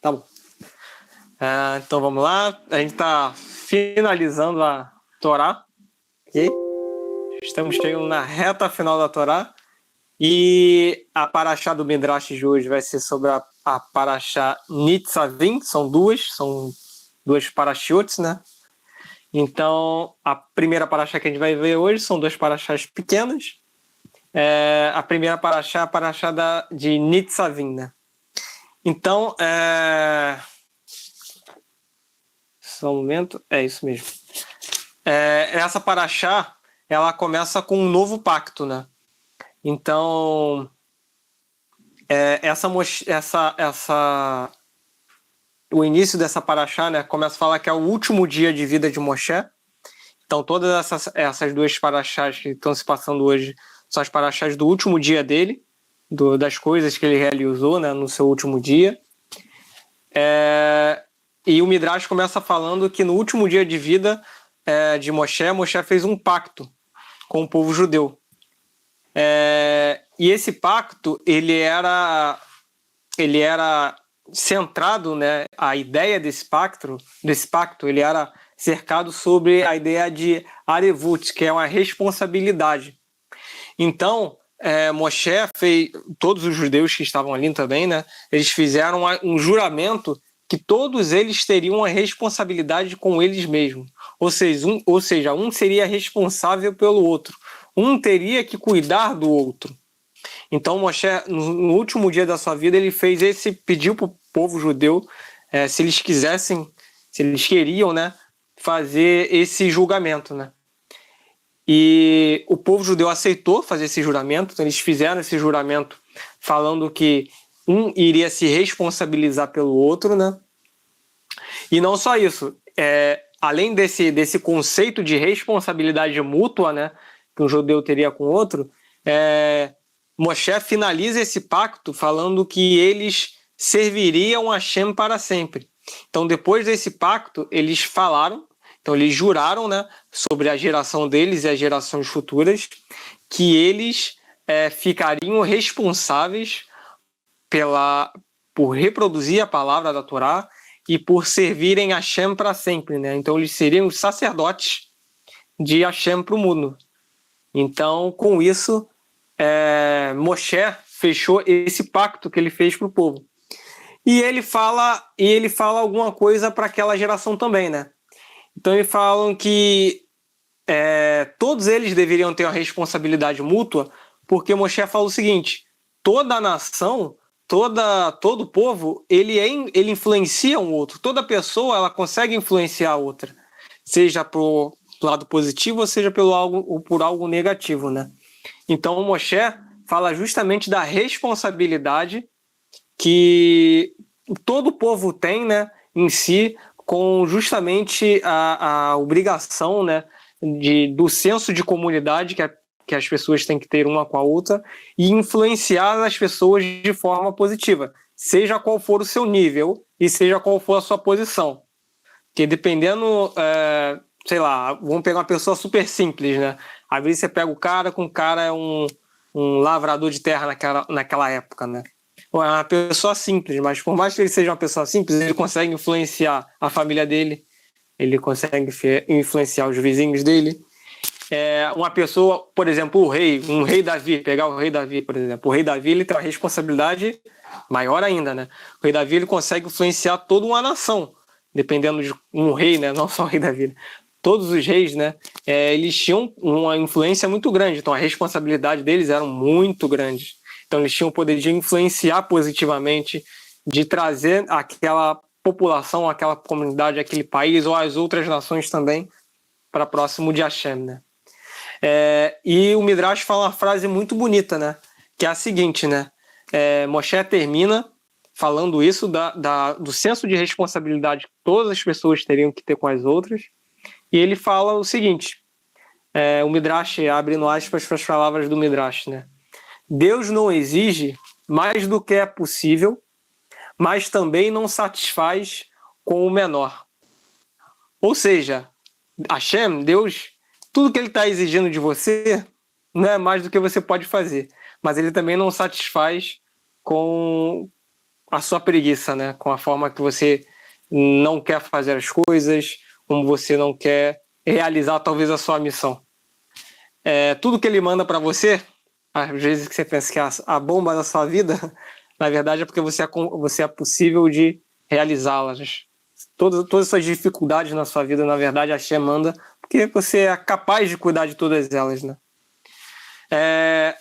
Tá bom. Então vamos lá. A gente está finalizando a Torá. Okay? Estamos chegando na reta final da Torá. E a paraxá do Midrash de hoje vai ser sobre a paraxá Nitzavim. São duas parashiotes, né? Então, a primeira paraxá que a gente vai ver hoje são duas paraxás pequenas. A primeira paraxá é a paraxá de Nitzavim, né? Então, só um momento. É isso mesmo. Essa paraxá, ela começa com um novo pacto, né? Então, o início dessa paraxá, né, começa a falar que é o último dia de vida de Moshe. Então, todas essas duas paraxás que estão se passando hoje são as paraxás do último dia dele, das coisas que ele realizou, né, no seu último dia. E o Midrash começa falando que no último dia de vida de Moshe fez um pacto com o povo judeu. E esse pacto, ele era centrado, né, a ideia desse pacto, ele era cercado sobre a ideia de arevut, que é uma responsabilidade. Então, Moshe fez, todos os judeus que estavam ali também, né, eles fizeram um juramento que todos eles teriam uma responsabilidade com eles mesmos. Ou seja, um seria responsável pelo outro. Um teria que cuidar do outro. Então, Moshe, no último dia da sua vida, ele pediu para o povo judeu, se eles queriam, né, fazer esse julgamento, né? E o povo judeu aceitou fazer esse juramento, então eles fizeram esse juramento falando que um iria se responsabilizar pelo outro, né? E não só isso, além desse conceito de responsabilidade mútua, né, que um judeu teria com o outro, Moshe finaliza esse pacto falando que eles serviriam a Hashem para sempre. Então, depois desse pacto, eles juraram, né, sobre a geração deles e as gerações futuras, que eles ficariam responsáveis por reproduzir a palavra da Torá e por servirem a Hashem para sempre, né? Então, eles seriam os sacerdotes de Hashem para o mundo. Então, com isso, Moshe fechou esse pacto que ele fez para o povo. E ele fala alguma coisa para aquela geração também, né? Então, eles falam que todos eles deveriam ter uma responsabilidade mútua, porque Moshe fala o seguinte: toda a nação, todo povo, ele influencia um outro. Toda pessoa, ela consegue influenciar a outra, seja pro lado positivo ou seja por algo negativo, né? Então, Moshe fala justamente da responsabilidade que todo povo tem, né, em si, com justamente a obrigação, né, do senso de comunidade que as pessoas têm que ter uma com a outra e influenciar as pessoas de forma positiva, seja qual for o seu nível e seja qual for a sua posição. Porque dependendo, sei lá, vamos pegar uma pessoa super simples, né? Às vezes você pega o cara é um lavrador de terra naquela época, né? É uma pessoa simples, mas por mais que ele seja uma pessoa simples, ele consegue influenciar a família dele, ele consegue influenciar os vizinhos dele. Uma pessoa, por exemplo, um rei Davi, pegar o rei Davi, por exemplo. O rei Davi, ele tem uma responsabilidade maior ainda, né? O rei Davi, ele consegue influenciar toda uma nação, dependendo de um rei, né? Não só o rei Davi, né? Todos os reis, né? Eles tinham uma influência muito grande, então a responsabilidade deles era muito grande. Então eles tinham o poder de influenciar positivamente, de trazer aquela população, aquela comunidade, aquele país ou as outras nações também para próximo de Hashem, né? E o Midrash fala uma frase muito bonita, né? Que é a seguinte, né? Moshe termina falando isso do senso de responsabilidade que todas as pessoas teriam que ter com as outras, e ele fala o seguinte, o Midrash, abrindo aspas para as palavras do Midrash, né? Deus não exige mais do que é possível, mas também não satisfaz com o menor. Ou seja, Hashem, Deus, tudo que ele está exigindo de você não é mais do que você pode fazer, mas ele também não satisfaz com a sua preguiça, né? Com a forma que você não quer fazer as coisas, como você não quer realizar talvez a sua missão. Tudo que ele manda para você, às vezes que você pensa que é a bomba da sua vida, na verdade é porque você é possível de realizá-las. Todas as suas dificuldades na sua vida, na verdade, a Hashem manda, porque você é capaz de cuidar de todas elas, né?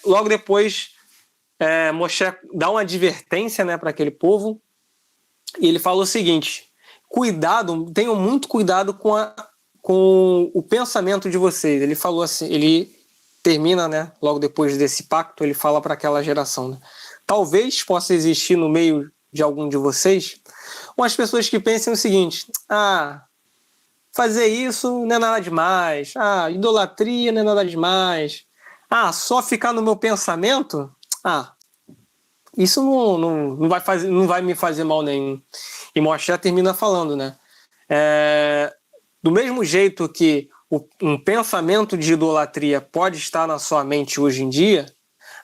Logo depois, Moshe dá uma advertência, né, para aquele povo, e ele fala o seguinte: tenham muito cuidado com o pensamento de vocês. Ele falou assim, ele termina, né, logo depois desse pacto, ele fala para aquela geração, né? Talvez possa existir no meio de algum de vocês umas pessoas que pensem o seguinte: fazer isso não é nada demais, idolatria não é nada demais, só ficar no meu pensamento, isso não vai me fazer mal nenhum. E Moshe termina falando, né? Do mesmo jeito que um pensamento de idolatria pode estar na sua mente hoje em dia,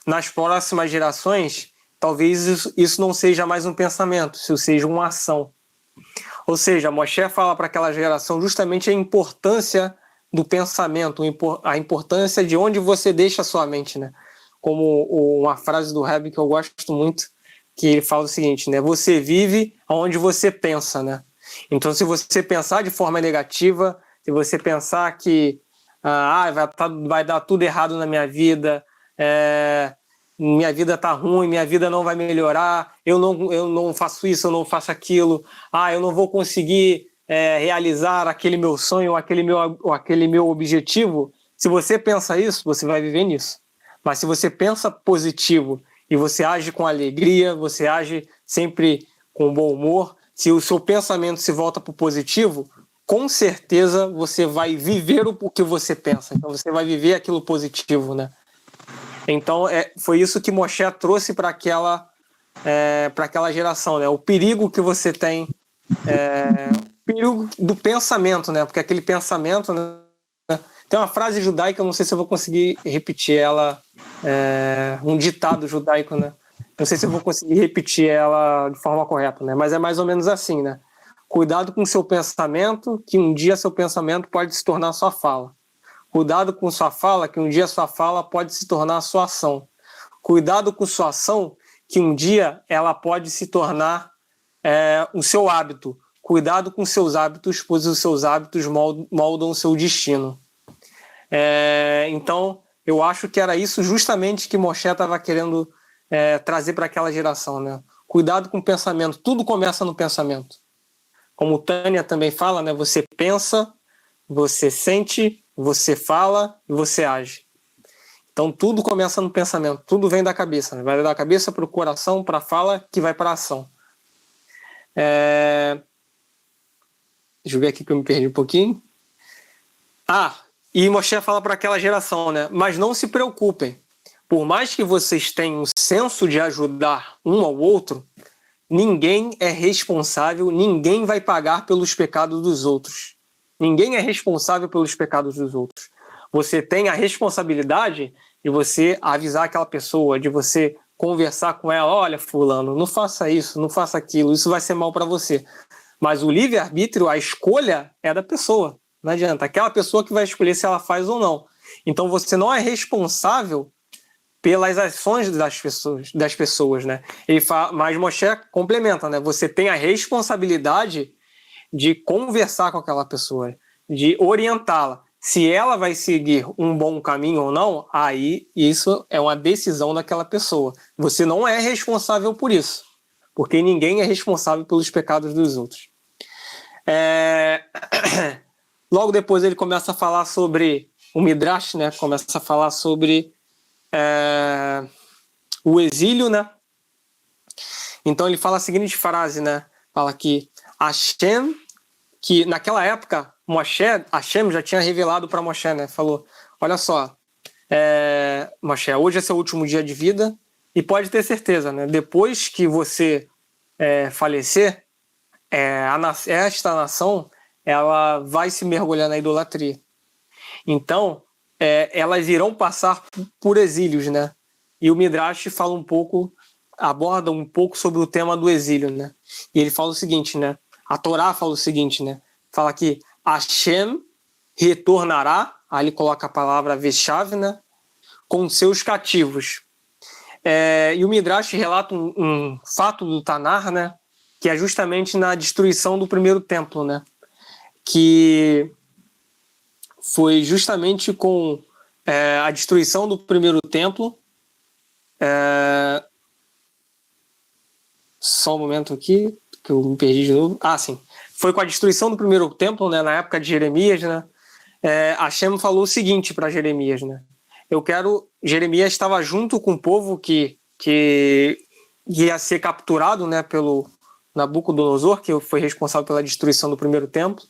nas próximas gerações, talvez isso não seja mais um pensamento, isso seja uma ação. Ou seja, Moshe fala para aquela geração justamente a importância do pensamento, a importância de onde você deixa a sua mente, né? Como uma frase do Rebbe que eu gosto muito, que ele fala o seguinte, né? Você vive onde você pensa, né? Então, se você pensar de forma negativa, se você pensar que vai dar tudo errado na minha vida, minha vida tá ruim, minha vida não vai melhorar, eu não faço isso, eu não faço aquilo, eu não vou conseguir realizar aquele meu sonho, aquele meu objetivo. Se você pensa isso, você vai viver nisso. Mas se você pensa positivo e você age com alegria, você age sempre com bom humor, se o seu pensamento se volta para o positivo, com certeza você vai viver o que você pensa. Então você vai viver aquilo positivo, né? Então foi isso que Moshe trouxe para aquela geração, né? O perigo que você tem, o perigo do pensamento, né? Porque aquele pensamento, né? Tem uma frase judaica, eu não sei se eu vou conseguir repetir ela, um ditado judaico, né? Não sei se eu vou conseguir repetir ela de forma correta, né? Mas é mais ou menos assim, né? Cuidado com o seu pensamento, que um dia seu pensamento pode se tornar sua fala. Cuidado com sua fala, que um dia sua fala pode se tornar sua ação. Cuidado com sua ação, que um dia ela pode se tornar o seu hábito. Cuidado com seus hábitos, pois os seus hábitos moldam o seu destino. Então, eu acho que era isso justamente que Moshe estava querendo trazer para aquela geração, né? Cuidado com o pensamento, tudo começa no pensamento. Como Tânia também fala, né? Você pensa, você sente, você fala e você age. Então tudo começa no pensamento, tudo vem da cabeça, né? Vai da cabeça para o coração, para a fala, que vai para a ação. Deixa eu ver aqui que eu me perdi um pouquinho. E Moshe fala para aquela geração, né? Mas não se preocupem. Por mais que vocês tenham o senso de ajudar um ao outro, ninguém é responsável, ninguém vai pagar pelos pecados dos outros. Ninguém é responsável pelos pecados dos outros. Você tem a responsabilidade de você avisar aquela pessoa, de você conversar com ela: olha, fulano, não faça isso, não faça aquilo, isso vai ser mal para você. Mas o livre-arbítrio, a escolha é da pessoa. Não adianta. Aquela pessoa que vai escolher se ela faz ou não. Então você não é responsável pelas ações das pessoas, né? Mas Moshe complementa, né? Você tem a responsabilidade de conversar com aquela pessoa, de orientá-la. Se ela vai seguir um bom caminho ou não, aí isso é uma decisão daquela pessoa. Você não é responsável por isso, porque ninguém é responsável pelos pecados dos outros. Logo depois ele começa a falar sobre o Midrash, né? Começa a falar sobre o exílio, né? Então ele fala a seguinte frase, né? Fala que Hashem, que naquela época Hashem já tinha revelado para Moshe, né? Falou: olha só, Moshe, hoje é seu último dia de vida e pode ter certeza, né? Depois que você falecer, esta nação ela vai se mergulhar na idolatria. Então, elas irão passar por exílios, né? E o Midrash fala um pouco aborda um pouco sobre o tema do exílio, né? E ele fala o seguinte, né? A Torá fala o seguinte, né? Fala que Hashem retornará, aí ele coloca a palavra Veshav, né? Com seus cativos. E o Midrash relata um fato do Tanar, né? Que é justamente na destruição do primeiro templo, né? Que foi justamente com a destruição do primeiro templo. Só um momento aqui, que eu me perdi de novo. Sim. Foi com a destruição do primeiro templo, né? Na época de Jeremias, né? Hashem falou o seguinte para Jeremias, né? Jeremias estava junto com o povo que ia ser capturado, né? Pelo Nabucodonosor, que foi responsável pela destruição do primeiro templo.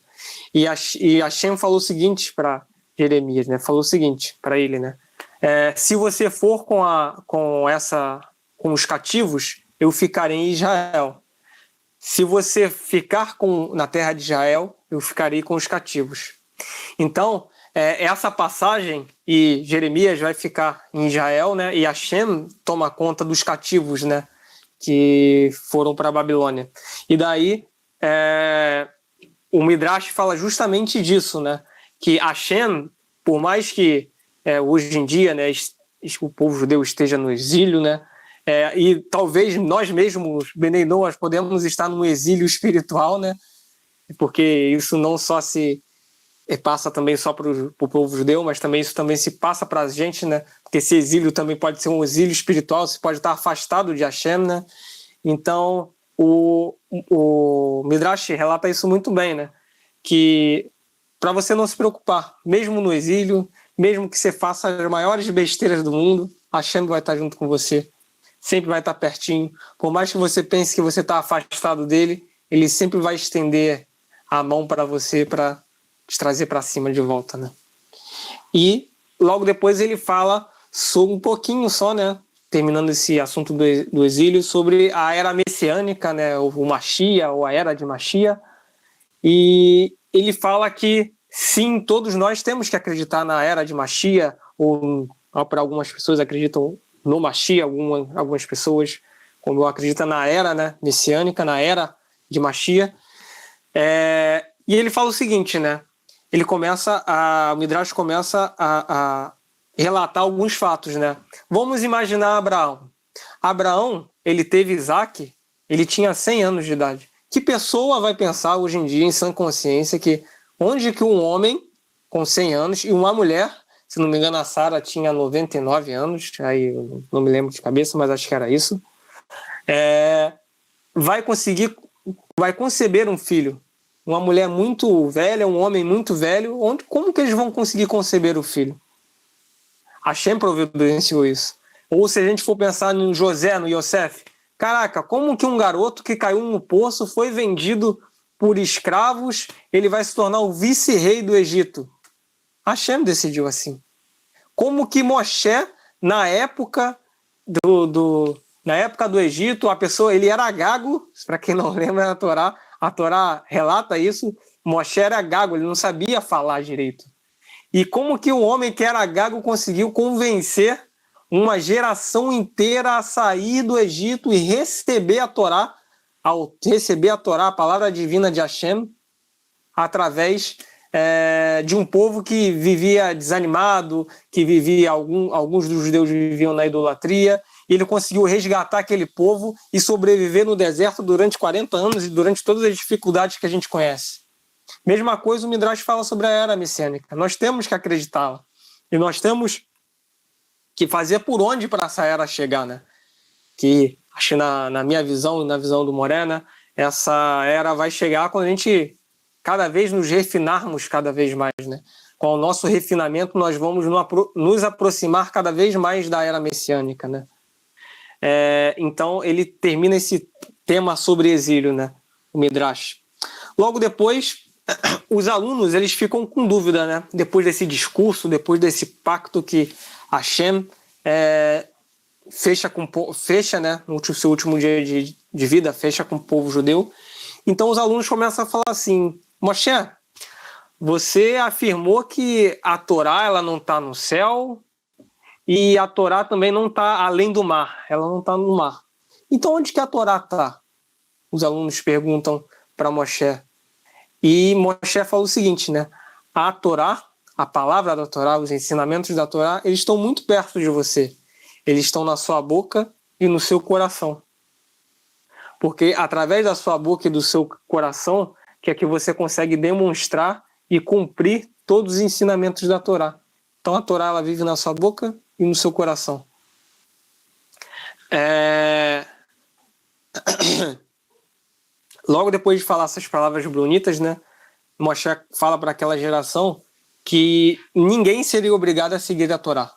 E Hashem falou o seguinte para Jeremias, né? Falou o seguinte para ele, né? Se você for com os cativos, eu ficarei em Israel. Se você ficar na terra de Israel, eu ficarei com os cativos. Então, essa passagem, e Jeremias vai ficar em Israel, né? E Hashem toma conta dos cativos, né? Que foram para a Babilônia. E daí, o Midrash fala justamente disso, né? Que Hashem, por mais que hoje em dia, né, o povo judeu esteja no exílio, né? E talvez nós mesmos, Benei Noas, podemos estar num exílio espiritual, né? Porque isso não só se passa também só para o povo judeu, mas também isso também se passa para a gente, né? Porque esse exílio também pode ser um exílio espiritual, você pode estar afastado de Hashem, né? Então, o Midrash relata isso muito bem, né? Que para você não se preocupar, mesmo no exílio, mesmo que você faça as maiores besteiras do mundo, Hashem vai estar junto com você, sempre vai estar pertinho. Por mais que você pense que você está afastado dele, ele sempre vai estender a mão para você para te trazer para cima de volta, né? E logo depois ele fala sobre um pouquinho só, né? Terminando esse assunto do exílio, sobre a era messiânica, né? O Mashiach, ou a era de Mashiach. E ele fala que sim, todos nós temos que acreditar na era de Mashiach, ou para algumas pessoas acreditam no Mashiach, algumas pessoas, como eu acredito na era, né, messiânica, na era de Mashiach. E ele fala o seguinte, né? O Midrash começa a relatar alguns fatos, né? Vamos imaginar Abraão. Abraão, ele teve Isaac, ele tinha 100 anos de idade. Que pessoa vai pensar hoje em dia, em sã consciência, que onde que um homem com 100 anos e uma mulher, se não me engano a Sara tinha 99 anos, aí eu não me lembro de cabeça, mas acho que era isso, vai conceber um filho? Uma mulher muito velha, um homem muito velho, como que eles vão conseguir conceber o filho? Hashem providenciou isso. Ou se a gente for pensar no José, no Yosef, caraca, como que um garoto que caiu no poço foi vendido por escravos, ele vai se tornar o vice-rei do Egito? Hashem decidiu assim. Como que Moshe, na época do Egito, ele era gago, para quem não lembra a Torá relata isso, Moshe era gago, ele não sabia falar direito. E como que um homem que era gago conseguiu convencer uma geração inteira a sair do Egito e receber a Torá, a palavra divina de Hashem, através de um povo que vivia desanimado, que vivia, alguns dos judeus viviam na idolatria, e ele conseguiu resgatar aquele povo e sobreviver no deserto durante 40 anos e durante todas as dificuldades que a gente conhece. Mesma coisa o Midrash fala sobre a era messiânica. Nós temos que acreditá-la. E nós temos que fazer por onde para essa era chegar, né? Que, acho que na minha visão, na visão do Morena, essa era vai chegar quando a gente cada vez nos refinarmos cada vez mais, né? Com o nosso refinamento, nós vamos nos aproximar cada vez mais da era messiânica, né? Então, ele termina esse tema sobre exílio, né? O Midrash. Logo depois, os alunos eles ficam com dúvida, né? Depois desse discurso, depois desse pacto que Hashem fecha, né? No seu último dia de vida, fecha com o povo judeu. Então, os alunos começam a falar assim: Moshe, você afirmou que a Torá ela não está no céu e a Torá também não está além do mar, ela não está no mar. Então onde que a Torá está? Os alunos perguntam para Moshe. E Moshe fala o seguinte, né? A Torá, a palavra da Torá, os ensinamentos da Torá, eles estão muito perto de você. Eles estão na sua boca e no seu coração. Porque através da sua boca e do seu coração que é que você consegue demonstrar e cumprir todos os ensinamentos da Torá. Então a Torá ela vive na sua boca e no seu coração. Logo depois de falar essas palavras bonitas, né, Moshe fala para aquela geração que ninguém seria obrigado a seguir a Torá.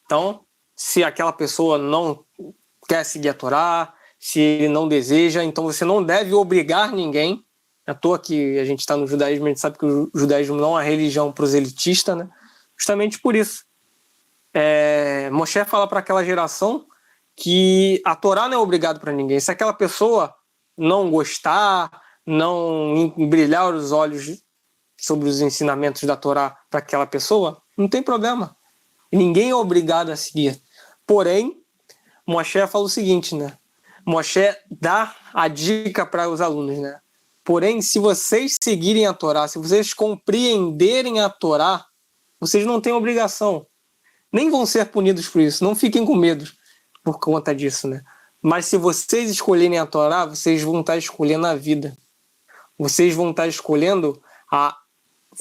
Então, se aquela pessoa não quer seguir a Torá, se ele não deseja, então você não deve obrigar ninguém. À toa que a gente está no judaísmo, a gente sabe que o judaísmo não é uma religião proselitista, né? Justamente por isso. Moshe fala para aquela geração que a Torá não é obrigado para ninguém. Se aquela pessoa não gostar, não brilhar os olhos sobre os ensinamentos da Torá para aquela pessoa, não tem problema. Ninguém é obrigado a seguir. Porém, Moshe fala o seguinte, né? Moshe dá a dica para os alunos, né? Porém, se vocês seguirem a Torá, se vocês compreenderem a Torá, vocês não têm obrigação. Nem vão ser punidos por isso. Não fiquem com medo por conta disso, né? Mas se vocês escolherem a Torá, vocês vão estar escolhendo a vida. Vocês vão estar escolhendo a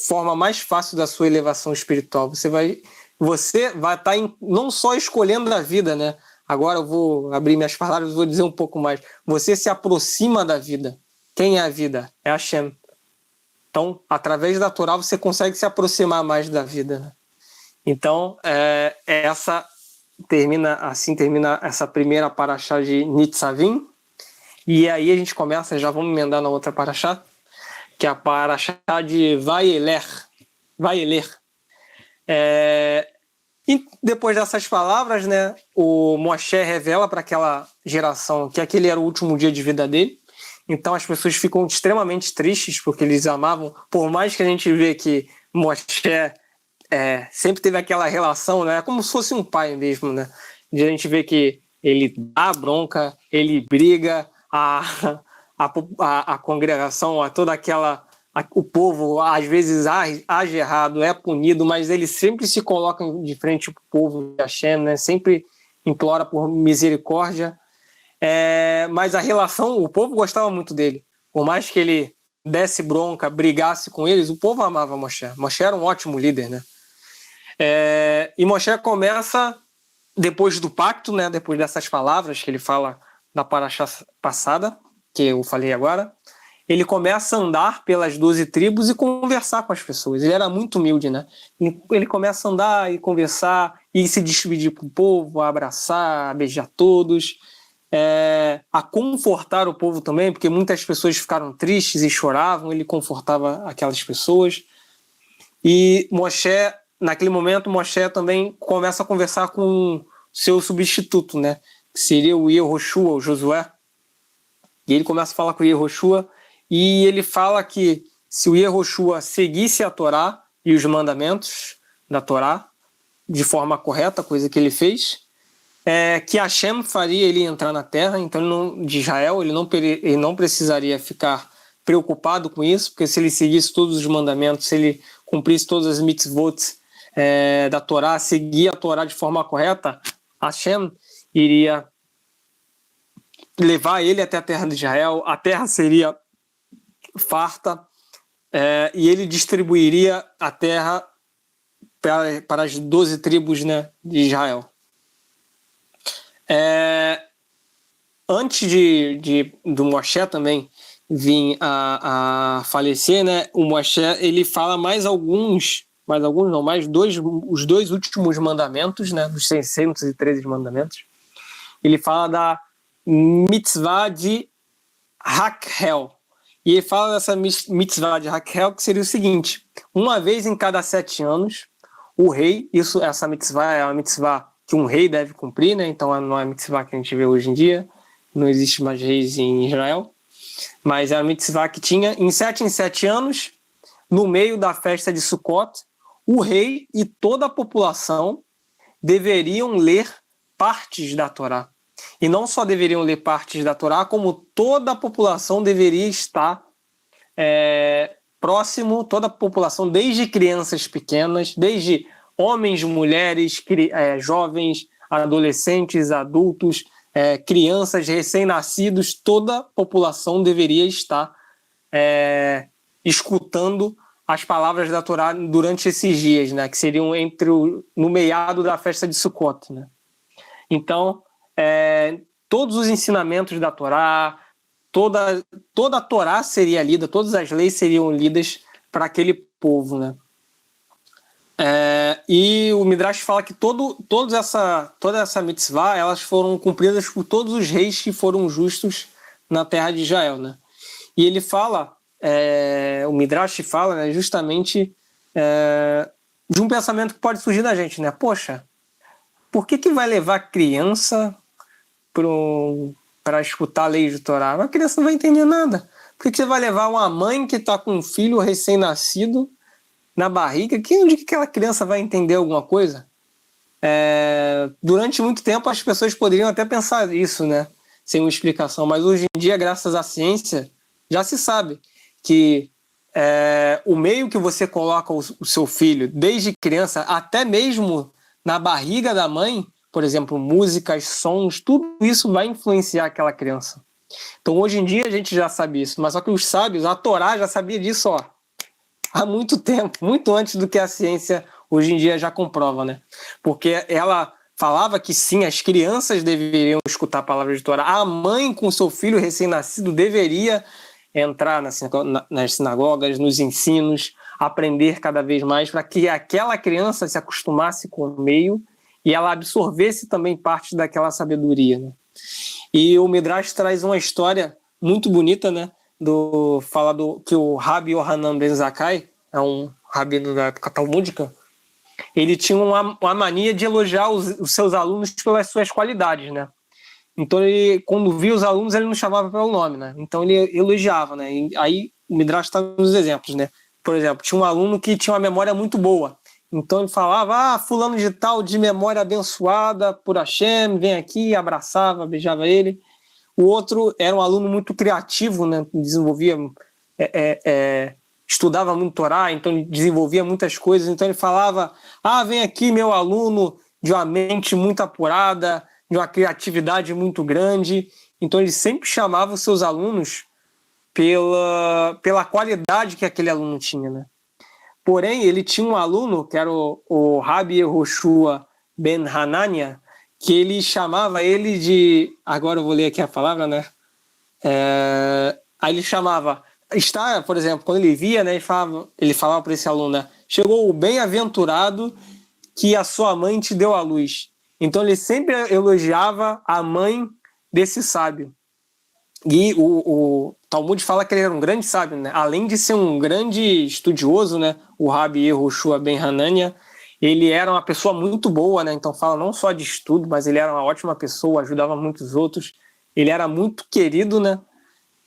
forma mais fácil da sua elevação espiritual. Você vai estar não só escolhendo a vida, né? Agora eu vou abrir minhas palavras e vou dizer um pouco mais. Você se aproxima da vida. Quem é a vida? É Hashem. Então, através da Torá, você consegue se aproximar mais da vida, né? Então, termina essa primeira paraxá de Nitzavim. E aí a gente começa, já vamos emendar na outra paraxá, que é a paraxá de Vayeler. E depois dessas palavras, né, o Moshe revela para aquela geração que aquele era o último dia de vida dele. Então as pessoas ficam extremamente tristes porque eles amavam, por mais que a gente vê que Moshe sempre teve aquela relação, né, como se fosse um pai mesmo, né, de a gente ver que ele dá bronca, ele briga, a congregação, o povo às vezes age errado, é punido, mas ele sempre se coloca de frente para o povo de Hashem, né, sempre implora por misericórdia. Mas a relação, o povo gostava muito dele. Por mais que ele desse bronca, brigasse com eles, o povo amava Moshe. Moshe era um ótimo líder, né? E Moshe começa, depois do pacto, né? Depois dessas palavras que ele fala na paraxá passada, que eu falei agora, ele começa a andar pelas 12 tribos e conversar com as pessoas. Ele era muito humilde, né? Ele começa a andar e conversar e se despedir para o povo, a abraçar, a beijar todos. A confortar o povo também, porque muitas pessoas ficaram tristes e choravam, ele confortava aquelas pessoas. E Moshe, naquele momento, Moshe também começa a conversar com seu substituto, né? Que seria o Yehoshua, o Josué. E ele começa a falar com o Yehoshua e ele fala que se o Yehoshua seguisse a Torá e os mandamentos da Torá de forma correta, coisa que ele fez, que Hashem faria ele entrar na terra, então de Israel, ele não precisaria ficar preocupado com isso, porque se ele seguisse todos os mandamentos, se ele cumprisse todas as mitzvot da Torá, seguir a Torá de forma correta, Hashem iria levar ele até a terra de Israel, a terra seria farta, e ele distribuiria a terra para as 12 tribos, né, de Israel. Antes do Moshe também vir a falecer, né, o Moshe ele fala os dois últimos mandamentos, né, dos 613 mandamentos. Ele fala da mitzvah de Hakhel. E ele fala dessa mitzvah de Hakhel, que seria o seguinte: uma vez em cada 7 anos, o rei, essa mitzvah é uma mitzvah que um rei deve cumprir, né? Então não é a mitzvah que a gente vê hoje em dia, não existe mais reis em Israel, mas é a mitzvah que tinha em 7 anos, no meio da festa de Sukkot, o rei e toda a população deveriam ler partes da Torá. E não só deveriam ler partes da Torá, como toda a população deveria estar próximo, toda a população, desde crianças pequenas, desde homens, mulheres, jovens, adolescentes, adultos, crianças, recém-nascidos, toda a população deveria estar escutando as palavras da Torá durante esses dias, né, que seriam no meado da festa de Sukkot, né? Então, todos os ensinamentos da Torá, toda a Torá seria lida, todas as leis seriam lidas para aquele povo, né? E o Midrash fala que toda essa mitzvah, elas foram cumpridas por todos os reis que foram justos na terra de Israel, né? E ele fala, o Midrash fala, né, justamente de um pensamento que pode surgir da gente, né? Poxa, por que vai levar criança para escutar a lei de Torá? A criança não vai entender nada. Por que você vai levar uma mãe que está com um filho recém-nascido na barriga? Onde que aquela criança vai entender alguma coisa? Durante muito tempo as pessoas poderiam até pensar isso, né? Sem uma explicação. Mas hoje em dia, graças à ciência, já se sabe que o meio que você coloca o seu filho desde criança, até mesmo na barriga da mãe, por exemplo, músicas, sons, tudo isso vai influenciar aquela criança. Então, hoje em dia, a gente já sabe isso, mas só que os sábios, a Torá já sabia disso há muito tempo, muito antes do que a ciência hoje em dia já comprova, né? Porque ela falava que sim, as crianças deveriam escutar a palavra de Torá. A mãe com seu filho recém-nascido deveria entrar nas sinagogas, nos ensinos, aprender cada vez mais para que aquela criança se acostumasse com o meio e ela absorvesse também parte daquela sabedoria, né? E o Midrash traz uma história muito bonita, né? Que o Rabi Yohanan Ben Zakkai, é um rabino da época talmúdica, ele tinha uma mania de elogiar os seus alunos pelas suas qualidades, né? Então, quando via os alunos, ele não chamava pelo nome, né? Então, ele elogiava, né? E aí, o Midrash está nos exemplos, né? Por exemplo, tinha um aluno que tinha uma memória muito boa. Então, ele falava, fulano de tal, de memória abençoada por Hashem, vem aqui, abraçava, beijava ele. O outro era um aluno muito criativo, né? Desenvolvia, estudava muito Torá, então desenvolvia muitas coisas. Então, ele falava, vem aqui, meu aluno de uma mente muito apurada, de uma criatividade muito grande. Então, ele sempre chamava os seus alunos pela qualidade que aquele aluno tinha, né? Porém, ele tinha um aluno, que era o Rabi Yehoshua Ben Hanania, que ele chamava ele de... Agora eu vou ler aqui a palavra, né? Aí ele chamava... Por exemplo, quando ele via, né, ele falava para esse aluno, né, chegou o bem-aventurado que a sua mãe te deu à luz. Então ele sempre elogiava a mãe desse sábio. E o Talmud fala que ele era um grande sábio, né? Além de ser um grande estudioso, né? O Rabi Yehoshua Ben Hanania, ele era uma pessoa muito boa, né? Então fala não só de estudo, mas ele era uma ótima pessoa, ajudava muitos outros. Ele era muito querido, né?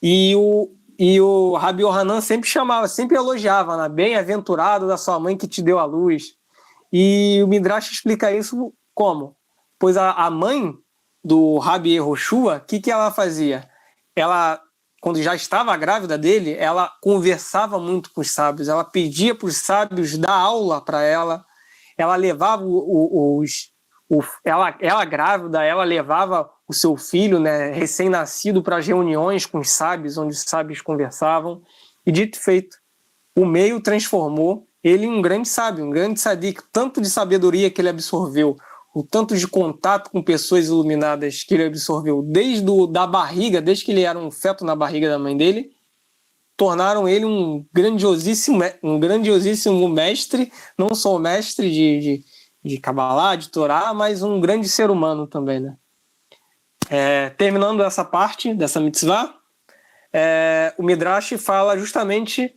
E o Rabi Yohanan sempre elogiava, né? Bem-aventurado da sua mãe que te deu a luz. E o Midrash explica isso como? Pois a mãe do Rabi Yehoshua, o que ela fazia? Ela, quando já estava grávida dele, ela conversava muito com os sábios, ela pedia para os sábios dar aula para ela, ela levava ela grávida, ela levava o seu filho, né, recém-nascido, para as reuniões com os sábios, onde os sábios conversavam, e dito e feito, o meio transformou ele em um grande sábio, um grande tzadik, tanto de sabedoria que ele absorveu, o tanto de contato com pessoas iluminadas que ele absorveu da barriga, desde que ele era um feto na barriga da mãe dele, tornaram ele um grandiosíssimo mestre, não só um mestre de Kabbalah, de Torá, mas um grande ser humano também, né? Terminando essa parte dessa mitzvah, o Midrash fala justamente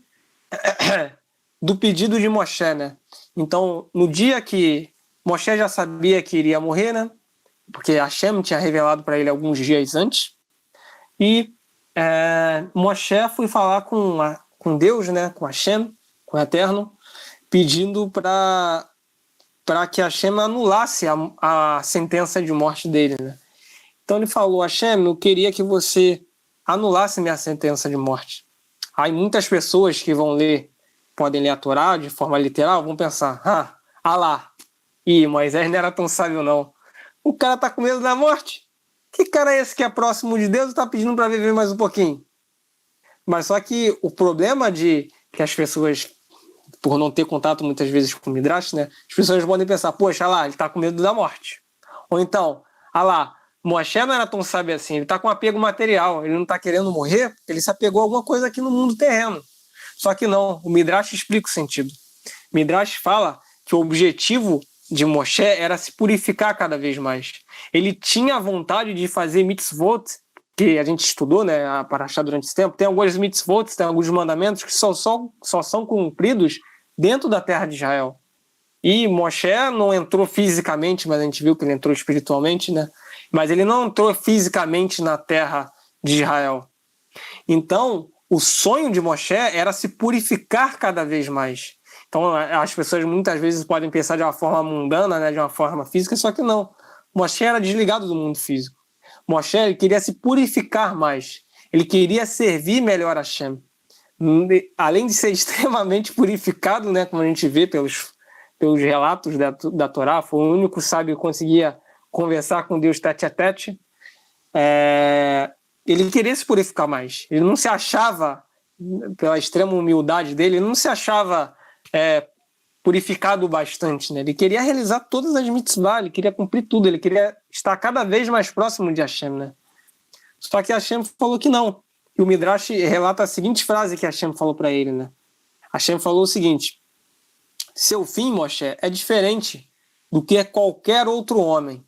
do pedido de Moshe, né? Então, no dia que Moshe já sabia que iria morrer, né? Porque Hashem tinha revelado para ele alguns dias antes. E Moshe foi falar com Deus, né? Com Hashem, com o Eterno, pedindo para que Hashem anulasse a sentença de morte dele, né? Então ele falou: Hashem, eu queria que você anulasse minha sentença de morte. Aí muitas pessoas que vão ler, podem ler a Torá de forma literal, vão pensar: Alá, Moisés não era tão sábio não. O cara tá com medo da morte? Que cara é esse que é próximo de Deus e tá pedindo para viver mais um pouquinho? Mas só que o problema de que as pessoas, por não ter contato muitas vezes com o Midrash, né, as pessoas podem pensar: poxa, lá, ele tá com medo da morte. Ou então, lá, Moshe não era tão sábio assim, ele tá com apego material, ele não tá querendo morrer, ele se apegou a alguma coisa aqui no mundo terreno. Só que não, o Midrash explica o sentido. O Midrash fala que o objetivo de Moshe era se purificar cada vez mais. Ele tinha vontade de fazer mitzvot, que a gente estudou, né, a Parashá durante esse tempo. Tem alguns mitzvot, tem alguns mandamentos que só são cumpridos dentro da terra de Israel. E Moshe não entrou fisicamente, mas a gente viu que ele entrou espiritualmente, né? Mas ele não entrou fisicamente na terra de Israel. Então, o sonho de Moshe era se purificar cada vez mais. Então, as pessoas muitas vezes podem pensar de uma forma mundana, né, de uma forma física, só que não. Moshe era desligado do mundo físico. Moshe ele queria se purificar mais. Ele queria servir melhor a Hashem. Além de ser extremamente purificado, né, como a gente vê pelos relatos da Torá, foi o único sábio que conseguia conversar com Deus tete a tete. Ele queria se purificar mais. Ele não se achava, pela extrema humildade dele, ele não se achava purificado bastante, né? Ele queria realizar todas as mitzvah, ele queria cumprir tudo, ele queria estar cada vez mais próximo de Hashem, né? Só que Hashem falou que não. E o Midrash relata a seguinte frase que Hashem falou para ele, né? Hashem falou o seguinte: seu fim, Moshe, é diferente do que qualquer outro homem.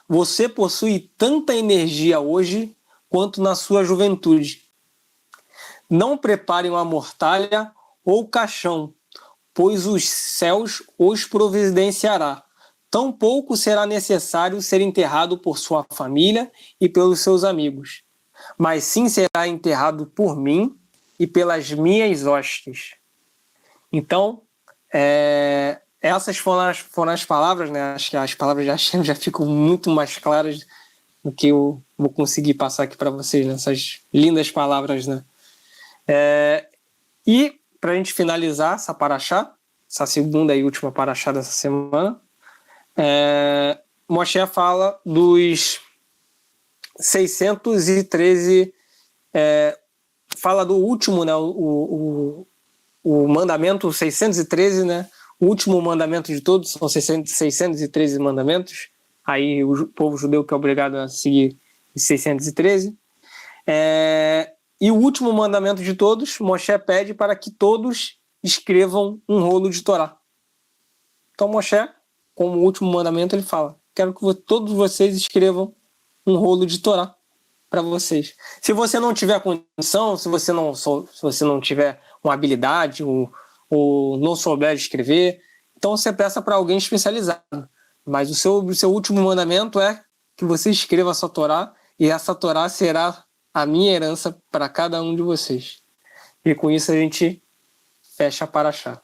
Você possui tanta energia hoje quanto na sua juventude. Não preparem uma mortalha ou caixão, pois os céus os providenciará. Tampouco será necessário ser enterrado por sua família e pelos seus amigos, mas sim será enterrado por mim e pelas minhas hostes. Então, essas foram as palavras, né? Acho que as palavras de Hashem já ficam muito mais claras do que eu vou conseguir passar aqui para vocês, nessas lindas palavras, né? E para a gente finalizar essa parashá, essa segunda e última parashá dessa semana, Moshe fala dos 613, fala do último, né, o mandamento 613, né, o último mandamento de todos, são 613 mandamentos, aí o povo judeu que é obrigado a seguir os 613, e o último mandamento de todos, Moshe pede para que todos escrevam um rolo de Torá. Então Moshe, como último mandamento, ele fala: quero que todos vocês escrevam um rolo de Torá para vocês. Se você não tiver condição, se você não tiver uma habilidade ou não souber escrever, então você peça para alguém especializado. Mas o seu último mandamento é que você escreva a sua Torá, e essa Torá será a minha herança para cada um de vocês. E com isso a gente fecha a parashá.